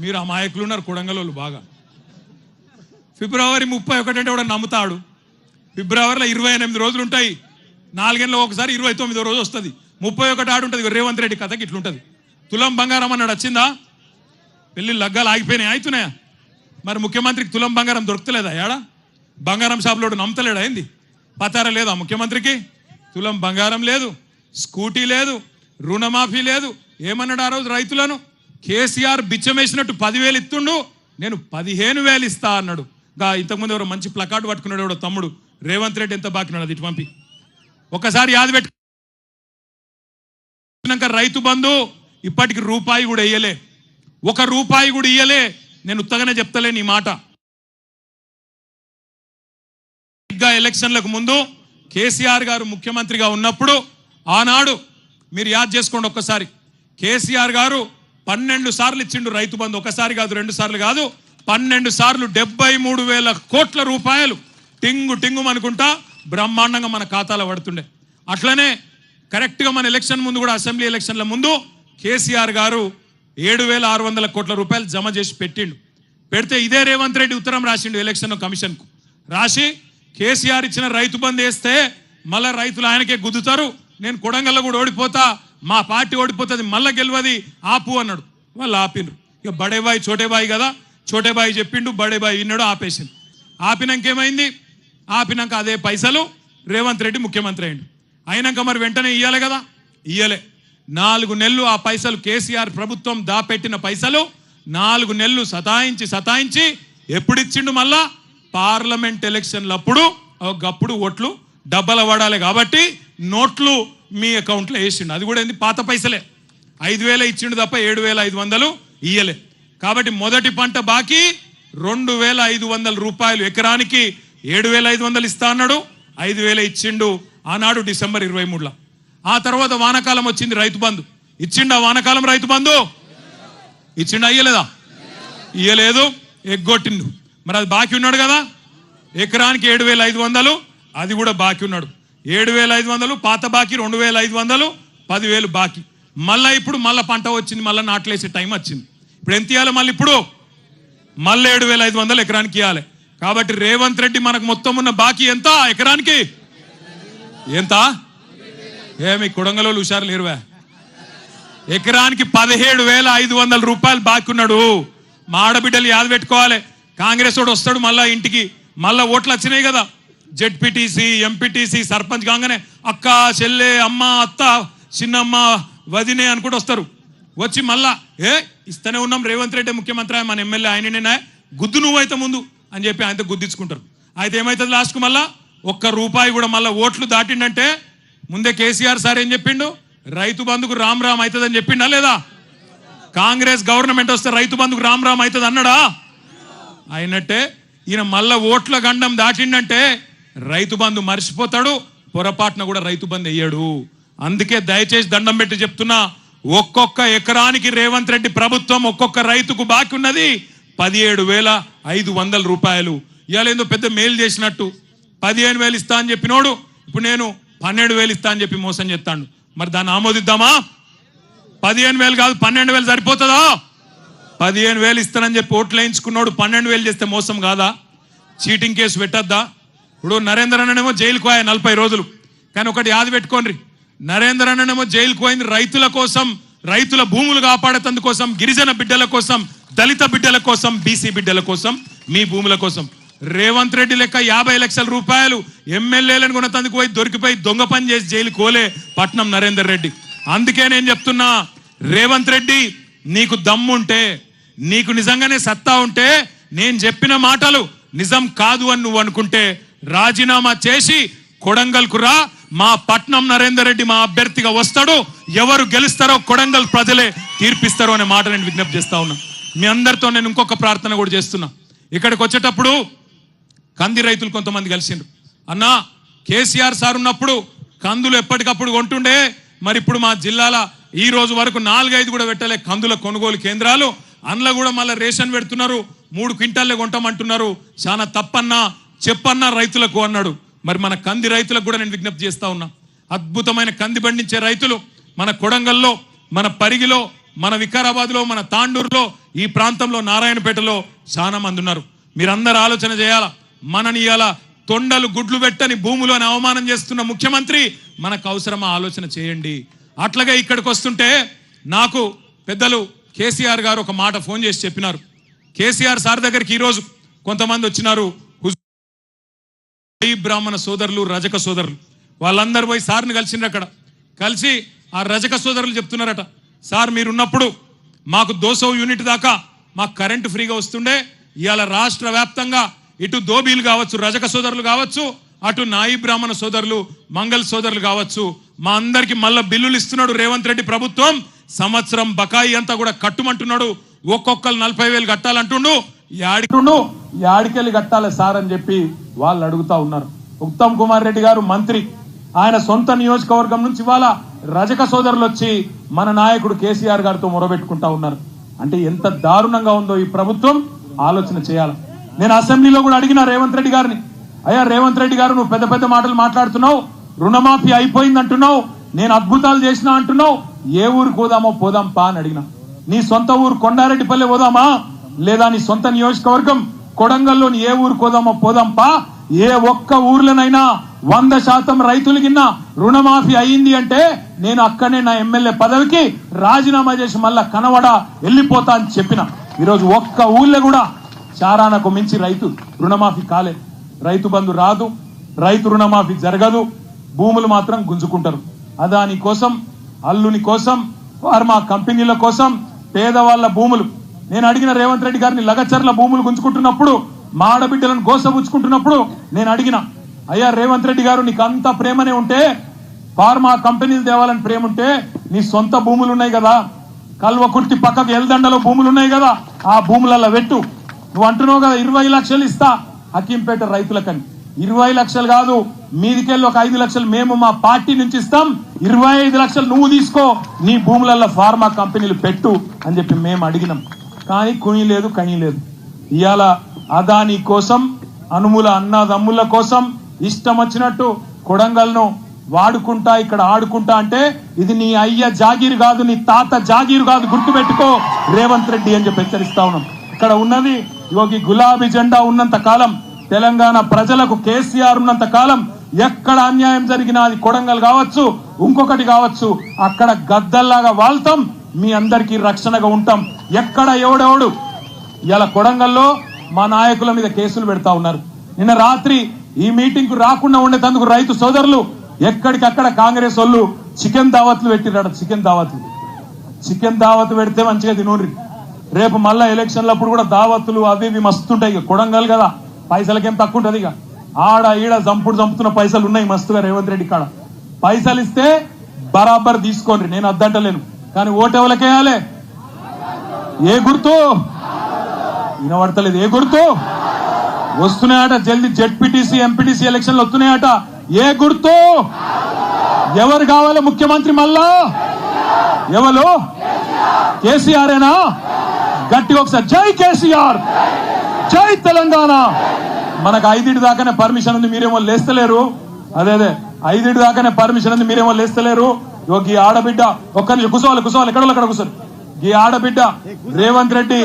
మీరు అమాయకులు ఉన్నారు కొడంగలోళ్ళు బాగా. ఫిబ్రవరి 31 అంటే కూడా నమ్ముతాడు. ఫిబ్రవరిలో 28 రోజులు ఉంటాయి, 4 గంటలకు ఒకసారి 29వ రోజు వస్తుంది, 31 ఆడు ఉంటుంది. రేవంత్ రెడ్డి కథకి ఇట్లుంటుంది. తులం బంగారం అన్నాడు, వచ్చిందా? పెళ్ళి లగ్గాలు ఆగిపోయినాయి, అవుతున్నాయా? మరి ముఖ్యమంత్రికి తులం బంగారం దొరుకుతలేదా? ఏడా బంగారం షాపులోడు నమ్ముతలేడా? ఏంది పతారా లేదా ముఖ్యమంత్రికి? తులం బంగారం లేదు, స్కూటీ లేదు, రుణమాఫీ లేదు. ఏమన్నాడు ఆ రోజు రైతులను? కేసీఆర్ బిచ్చమేసినట్టు 10,000 ఇస్తుండు, నేను 15,000 ఇస్తా అన్నాడు. ఇంతకుముందు ఎవరో మంచి ప్లకార్డు పట్టుకున్నాడు ఎవడో తమ్ముడు, రేవంత్ రెడ్డి ఎంత బాకినాడు, అది ఇటు పంపి ఒకసారి యాద పెట్టుకున్నాక రైతు బంధు ఇప్పటికి రూపాయి కూడా ఇయ్యలే, 1 రూపాయి కూడా ఇయ్యలే. నేను ఉత్తగానే చెప్తలేను ఈ మాట. ఎలక్షన్లకు ముందు కేసీఆర్ గారు ముఖ్యమంత్రిగా ఉన్నప్పుడు ఆనాడు మీరు యాద్ చేసుకోండి ఒక్కసారి, కేసీఆర్ గారు 12 సార్లు ఇచ్చిండు రైతు బంధు. ఒకసారి కాదు, 2 సార్లు కాదు, 12 సార్లు 73,000 కోట్ల రూపాయలు టింగు టింగు అనుకుంటా బ్రహ్మాండంగా మన ఖాతాలో పడుతుండే. అట్లనే కరెక్ట్గా మన ఎలక్షన్ ముందు కూడా, అసెంబ్లీ ఎలక్షన్ల ముందు కేసీఆర్ గారు 7,600 కోట్ల రూపాయలు జమ చేసి పెట్టిండు. పెడితే ఇదే రేవంత్ రెడ్డి ఉత్తరం రాసిండు ఎలక్షన్ కమిషన్కు. రాసి కేసీఆర్ ఇచ్చిన రైతు బంధు వేస్తే మళ్ళీ రైతులు ఆయనకే గుద్దుతారు, నేను కొడంగల్లో కూడా ఓడిపోతా, మా పార్టీ ఓడిపోతుంది, మళ్ళీ గెలవది, ఆపు అన్నాడు. వాళ్ళు ఆపినరు. ఇక బడేబాయి చోటేబాయి కదా, చోటేబాయి చెప్పిండు, బడేబాయి విన్నాడు, ఆపేసిండు. ఆపినాక ఏమైంది? ఆపినాక అదే పైసలు రేవంత్ రెడ్డి ముఖ్యమంత్రి అయ్యిండు. అయినాక మరి వెంటనే ఇయ్యాలి కదా, ఇయ్యలే. 4 నెలలు ఆ పైసలు, కేసీఆర్ ప్రభుత్వం దాపెట్టిన పైసలు 4 నెలలు సతాయించి ఎప్పుడు ఇచ్చిండు? మళ్ళా పార్లమెంట్ ఎలక్షన్లప్పుడు. ఒకప్పుడు ఓట్లు డబ్బల పడాలి కాబట్టి నోట్లు మీ అకౌంట్లో వేసిండు. అది కూడా ఏంది, పాత పైసలే. 5,000 ఇచ్చిండు తప్ప 7,500 ఇయ్యలే. కాబట్టి మొదటి పంట బాకీ 2,500 రూపాయలు, ఎకరానికి 7,500 ఇస్తా అన్నాడు, 5,000 ఇచ్చిండు ఆనాడు డిసెంబర్ 23లో. ఆ తర్వాత వానాకాలం వచ్చింది, రైతు బంధు ఇచ్చిండు. వానాకాలం రైతు బంధు ఇచ్చిండు, అయ్యలేదా? ఇయ్యలేదు, ఎగ్గొట్టిండు. మరి అది బాకీ ఉన్నాడు కదా, ఎకరానికి 7,500, అది కూడా బాకీ ఉన్నాడు. 7,500 పాత బాకీ, 2,500, 10,000 బాకీ. మళ్ళీ ఇప్పుడు మళ్ళీ పంట వచ్చింది, మళ్ళీ నాట్లేసే టైం వచ్చింది. ఇప్పుడు ఎంత ఇవ్వాలి? మళ్ళీ ఇప్పుడు మళ్ళీ 7,500 ఎకరానికి ఇవ్వాలి. కాబట్టి రేవంత్ రెడ్డి మనకు మొత్తం ఉన్న బాకీ ఎంత? ఎకరానికి ఎంత? ఏమి కొడంగలోళ్ళు హుషారు లేరువా? ఎకరానికి 17,500 రూపాయలు బాకీ ఉన్నాడు. మా ఆడబిడ్డలు యాద పెట్టుకోవాలి. కాంగ్రెస్ వాడు వస్తాడు మళ్ళా ఇంటికి, మళ్ళా ఓట్లు వచ్చినాయి కదా, జెడ్పీటీసీ, ఎంపీటీసీ, సర్పంచ్ కాగానే అక్క, చెల్లె, అమ్మ, అత్త, చిన్నమ్మ, వదినే అనుకుంటూ వస్తారు. వచ్చి మళ్ళా ఇస్తూనే ఉన్నాం, రేవంత్ రెడ్డి ముఖ్యమంత్రి, మన ఎమ్మెల్యే ఆయననే, గుద్దు నువ్వైతే ముందు అని చెప్పి ఆయనతో గుద్దించుకుంటారు. అయితే ఏమవుతుంది లాస్ట్కు? మళ్ళా 1 రూపాయి కూడా మళ్ళీ ఓట్లు దాటిండంటే ముందే కేసీఆర్ సార్ ఏం చెప్పిండు? రైతు బంధుకు రామ్ రామ్ అవుతుందని చెప్పిండా లేదా? కాంగ్రెస్ గవర్నమెంట్ వస్తే రైతు బంధుకు రామ్ రామ్ అవుతుంది అన్నాడా? అయినట్టే ఈయన మళ్ళా ఓట్ల గండం దాటిండంటే రైతు బంధు మర్చిపోతాడు, పొరపాటున కూడా రైతు బంధు వేయడు. అందుకే దయచేసి దండం పెట్టి చెప్తున్నా, ఒక్కొక్క ఎకరానికి రేవంత్ రెడ్డి ప్రభుత్వం ఒక్కొక్క రైతుకు బాకీ ఉన్నది 17,500 రూపాయలు. ఇవాళ ఏందో పెద్ద మేలు చేసినట్టు 15,000 ఇస్తా అని చెప్పినోడు ఇప్పుడు నేను 12,000 ఇస్తా అని చెప్పి మోసం చేస్తాడు. మరి దాన్ని ఆమోదిద్దామా? 15,000 కాదు, 12,000 సరిపోతుందా? 15,000 ఇస్తానని చెప్పి ఓట్లు వేయించుకున్నాడు 12,000 చేస్తే మోసం కాదా? చీటింగ్ కేసు పెట్టద్దా? ఇప్పుడు నరేంద్ర అన్ననేమో జైలుకు పోయా 40 రోజులు. కానీ ఒకటి యాద పెట్టుకోండి, నరేంద్ర అన్ననేమో జైలుకు పోయింది రైతుల కోసం, రైతుల భూములు కాపాడేందుకోసం, గిరిజన బిడ్డల కోసం, దళిత బిడ్డల కోసం, బీసీ బిడ్డల కోసం, మీ భూముల కోసం. రేవంత్ రెడ్డి లెక్క 50 లక్షల రూపాయలు ఎమ్మెల్యేలను కొనతందుకు పోయి దొరికిపోయి దొంగ పని చేసి జైలుకు పోలే పట్నం నరేందర్ రెడ్డి. అందుకే నేను చెప్తున్నా, రేవంత్ రెడ్డి నీకు దమ్ముంటే, నీకు నిజంగానే సత్తా ఉంటే, నేను చెప్పిన మాటలు నిజం కాదు అని నువ్వు అనుకుంటే రాజీనామా చేసి కొడంగల్కు రా. మా పట్నం నరేందర్ రెడ్డి మా అభ్యర్థిగా వస్తాడు. ఎవరు గెలుస్తారో కొడంగల్ ప్రజలే తీర్పిస్తారో అనే మాట నేను విజ్ఞప్తి చేస్తా ఉన్నా. మీ అందరితో నేను ఇంకొక ప్రార్థన కూడా చేస్తున్నా. ఇక్కడికి వచ్చేటప్పుడు కంది రైతులు కొంతమంది కలిసిండ్రు. అన్నా, కేసీఆర్ సార్ ఉన్నప్పుడు కందులు ఎప్పటికప్పుడు కొంటుండే, మరి ఇప్పుడు మా జిల్లాల ఈ రోజు వరకు 4-5 కూడా పెట్టలే కందుల కొనుగోలు కేంద్రాలు. అందులో కూడా మళ్ళీ రేషన్ పెడుతున్నారు, 3 క్వింటాల్లే కొంటామంటున్నారు. చాలా తప్పన్నా చెప్పన్నా రైతులకు అన్నాడు. మరి మన కంది రైతులకు కూడా నేను విజ్ఞప్తి చేస్తా ఉన్నా. అద్భుతమైన కంది పండించే రైతులు మన కొడంగల్లో, మన పరిగిలో, మన వికారాబాద్లో, మన తాండూరులో ఈ ప్రాంతంలో నారాయణపేటలో చాలా మంది ఉన్నారు. మీరందరూ ఆలోచన చేయాలా. మనని ఇయాల తొండలు గుడ్లు పెట్టని భూములు అని అవమానం చేస్తున్న ముఖ్యమంత్రి మనకు అవసరమా ఆలోచన చేయండి. అట్లాగే ఇక్కడికి వస్తుంటే నాకు పెద్దలు కేసీఆర్ గారు ఒక మాట ఫోన్ చేసి చెప్పినారు. కేసీఆర్ సార్ దగ్గరికి ఈరోజు కొంతమంది వచ్చినారు, బ్రాహ్మణ సోదరులు, రజక సోదరులు, వాళ్ళందరూ పోయి సార్ని కలిసిండ్రు. అక్కడ కలిసి ఆ రజక సోదరులు చెప్తున్నారట, సార్ మీరున్నప్పుడు మాకు 200 యూనిట్ దాకా మాకు కరెంటు ఫ్రీగా వస్తుండే. ఇవాళ రాష్ట్ర వ్యాప్తంగా ఇటు దోబీలు కావచ్చు, రజక సోదరులు కావచ్చు, అటు నాయి బ్రాహ్మణ సోదరులు, మంగళ సోదరులు కావచ్చు, మా అందరికి మళ్ళా బిల్లులు ఇస్తున్నాడు రేవంత్ రెడ్డి ప్రభుత్వం. సంవత్సరం బకాయి అంతా కూడా కట్టుమంటున్నాడు. ఒక్కొక్కరు 40,000 కట్టాలంటుండు. యాడికెళ్ళి కట్టాలి సార్ అని చెప్పి వాళ్ళు అడుగుతా ఉన్నారు. ఉత్తమ్ కుమార్ రెడ్డి గారు మంత్రి, ఆయన సొంత నియోజకవర్గం నుంచి ఇవాళ రజక సోదరులు వచ్చి మన నాయకుడు కేసీఆర్ గారితో మొరబెట్టుకుంటా ఉన్నారు. అంటే ఎంత దారుణంగా ఉందో ఈ ప్రభుత్వం ఆలోచన చేయాలి. నేను అసెంబ్లీలో కూడా అడిగిన రేవంత్ రెడ్డి గారిని, అయ్యా రేవంత్ రెడ్డి గారు నువ్వు పెద్ద పెద్ద మాటలు మాట్లాడుతున్నావు, రుణమాఫీ అయిపోయింది అంటున్నావు, నేను అద్భుతాలు చేసినా అంటున్నావు, ఏ ఊరికి పోదామో పోదాం పా అని అడిగిన. నీ సొంత ఊరు కొండారెడ్డిపల్లె పోదామా, లేదా నీ సొంత నియోజకవర్గం కొడంగల్లోని ఏ ఊరికి పోదామో పోదాం పా. ఏ ఒక్క ఊర్లోనైనా 100% రైతులు కింద రుణమాఫీ అయింది అంటే నేను అక్కడనే నా ఎమ్మెల్యే పదవికి రాజీనామా చేసి మళ్ళా కనవడ వెళ్ళిపోతా అని చెప్పిన. ఈరోజు ఒక్క ఊళ్ళో కూడా చారానకు మించి రైతు రుణమాఫీ కాలే. రైతు బంధు రాదు, రైతు రుణమాఫీ జరగదు, భూములు మాత్రం గుంజుకుంటారు. అదాని కోసం, అల్లుని కోసం, ఫార్మా కంపెనీల కోసం పేదవాళ్ల భూములు. నేను అడిగిన రేవంత్ రెడ్డి గారిని, లగచర్ల భూములు గుంజుకుంటున్నప్పుడు, మా ఆడబిడ్డలను గోసపుచ్చుకుంటున్నప్పుడు నేను అడిగిన, అయ్యా రేవంత్ రెడ్డి గారు నీకు అంత ప్రేమనే ఉంటే, ఫార్మా కంపెనీలు తేవాలని ప్రేమ ఉంటే నీ సొంత భూములు ఉన్నాయి కదా, కల్వకుర్తి పక్కకు ఎల్దండలో భూములు ఉన్నాయి కదా, ఆ భూములలో పెట్టు. నువ్వు అంటున్నావు కదా 20 లక్షలు ఇస్తా హకీంపేట రైతులకని. 20 లక్షలు కాదు, మీదికెళ్ళి ఒక 5 లక్షలు మేము మా పార్టీ నుంచి ఇస్తాం, 25 లక్షలు నువ్వు తీసుకో, నీ భూములలో ఫార్మా కంపెనీలు పెట్టు అని చెప్పి మేము అడిగినాం. కానీ కుని లేదు, కని లేదు. ఇవాళ అదాని కోసం, అనుముల అన్నదమ్ముల కోసం ఇష్టం వచ్చినట్టు కొడంగల్ను వాడుకుంటా, ఇక్కడ ఆడుకుంటా అంటే ఇది నీ అయ్య జాగీరు కాదు, నీ తాత జాగీరు కాదు, గుర్తుపెట్టుకో రేవంత్ రెడ్డి అని చెప్పి హెచ్చరిస్తా ఉన్నాం. ఇక్కడ ఉన్నది యోగి గులాబీ జెండా ఉన్నంత కాలం, తెలంగాణ ప్రజలకు కేసీఆర్ ఉన్నంత కాలం ఎక్కడ అన్యాయం జరిగినా, అది కొడంగల్ కావచ్చు, ఇంకొకటి కావచ్చు, అక్కడ గద్దల్లాగా వాళ్తాం, మీ అందరికీ రక్షణగా ఉంటాం. ఎక్కడ ఎవడెవడు ఇలా కొడంగల్లో మా నాయకుల మీద కేసులు పెడతా ఉన్నారు. నిన్న రాత్రి ఈ మీటింగ్ కు రాకుండా ఉండేందుకు రైతు సోదరులు ఎక్కడికక్కడ కాంగ్రెస్ వాళ్ళు చికెన్ దావత్లు పెట్టిరాడు. చికెన్ దావత్ పెడితే మంచిగా తినూరి. రేపు మళ్ళా ఎలక్షన్లప్పుడు కూడా దావత్తులు అవి ఇవి మస్తుంటాయి. ఇక కొడంగల్ కదా, పైసలకేం తక్కువ ఉంటుంది. ఇక ఆడ ఈడ చంపుతున్న పైసలు ఉన్నాయి మస్తుగా రేవంత్ రెడ్డి కాడ. పైసలు ఇస్తే బరాబర్ తీసుకోండి, నేను అద్దంటలేను. కానీ ఓటెవలకేయాలి? ఏ గుర్తు వినబడతలేదు? ఏ గుర్తు వస్తున్నాయట? జల్దీ జెడ్పీటీసీ ఎంపీటీసీ ఎలక్షన్లు వస్తున్నాయట. ఏ గుర్తు? ఎవరు కావాలి ముఖ్యమంత్రి? మళ్ళా ఎవరు? కేసీఆరేనా? గట్టిగా ఒకసారి జై కేసీఆర్, జై తెలంగాణ. మనకు 5 దాకానే పర్మిషన్ ఉంది, మీరేమో లేస్తలేరు. అదే 5 దాకానే పర్మిషన్ ఉంది, మీరేమో లేస్తలేరు. ఈ ఆడబిడ్డ ఒక్కరి కూర్చోవాలి, ఎక్కడో అక్కడ కూర్చోరు. ఈ ఆడబిడ్డ రేవంత్ రెడ్డి